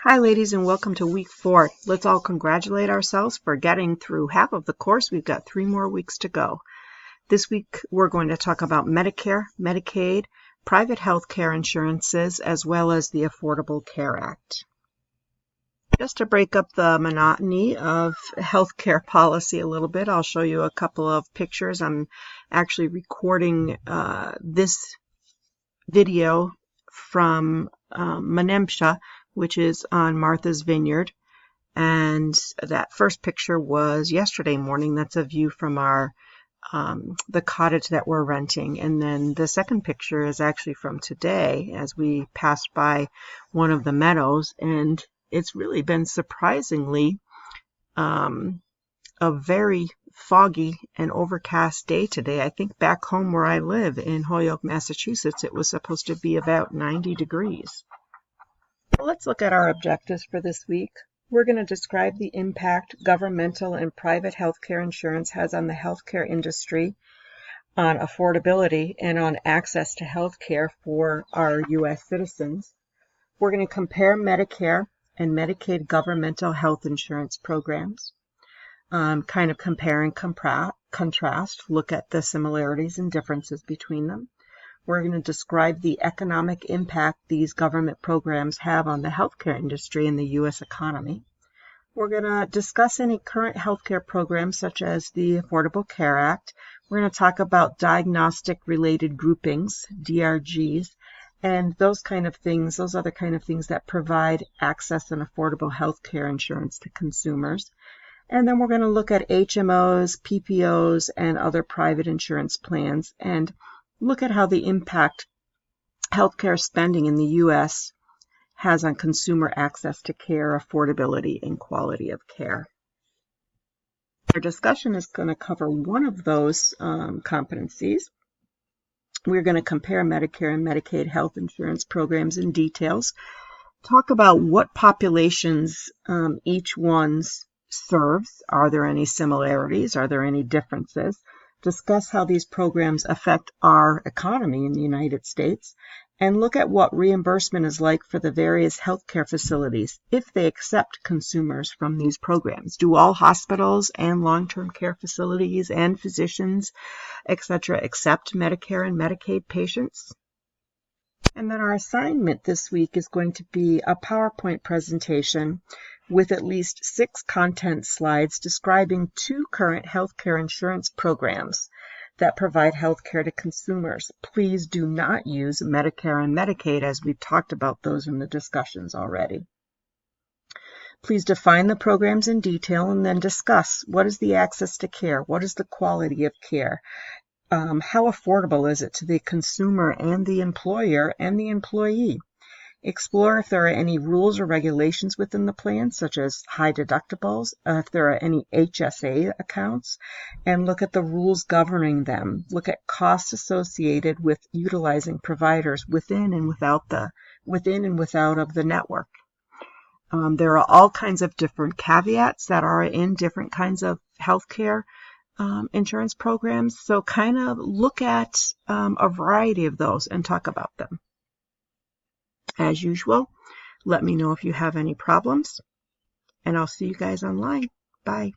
Hi ladies, and welcome to week 4. Let's all congratulate ourselves for getting through half of the course. We've got 3 more weeks to go. This week we're going to talk about Medicare, Medicaid, private health care insurances, as well as the Affordable Care Act. Just to break up the monotony of healthcare policy a little bit, I'll show you a couple of pictures. I'm actually recording this video from Menemsha, which is on Martha's Vineyard, and that first picture was yesterday morning. That's a view from our the cottage that we're renting, and then the second picture is actually from today as we passed by one of the meadows, and it's really been surprisingly a very foggy and overcast day today. I think back home where I live in Holyoke, Massachusetts, it was supposed to be about 90 degrees. Let's look at our objectives for this week. We're going to describe the impact governmental and private healthcare insurance has on the healthcare industry, on affordability, and on access to healthcare for our U.S. citizens. We're going to compare Medicare and Medicaid governmental health insurance programs, kind of compare and contrast, look at the similarities and differences between them. We're going to describe the economic impact these government programs have on the healthcare industry and the U.S. economy. We're going to discuss any current healthcare programs such as the Affordable Care Act. We're going to talk about diagnostic-related groupings, DRGs, and those other kind of things that provide access and affordable healthcare insurance to consumers. And then we're going to look at HMOs, PPOs, and other private insurance plans, and look at how the impact healthcare spending in the U.S. has on consumer access to care, affordability, and quality of care. Our discussion is going to cover one of those competencies. We're going to compare Medicare and Medicaid health insurance programs in details, talk about what populations each one serves. Are there any similarities? Are there any differences? Discuss how these programs affect our economy in the United States, and look at what reimbursement is like for the various healthcare facilities if they accept consumers from these programs. Do all hospitals and long-term care facilities and physicians, etc., accept Medicare and Medicaid patients? And then our assignment this week is going to be a PowerPoint presentation with at least 6 content slides describing 2 current healthcare insurance programs that provide healthcare to consumers. Please do not use Medicare and Medicaid, as we've talked about those in the discussions already. Please define the programs in detail and then discuss what is the access to care, what is the quality of care, how affordable is it to the consumer and the employer and the employee. Explore if there are any rules or regulations within the plan, such as high deductibles, if there are any HSA accounts, and look at the rules governing them. Look at costs associated with utilizing providers within and without of the network. There are all kinds of different caveats that are in different kinds of healthcare insurance programs, so kind of look at a variety of those and talk about them. As usual, let me know if you have any problems, and I'll see you guys online. Bye.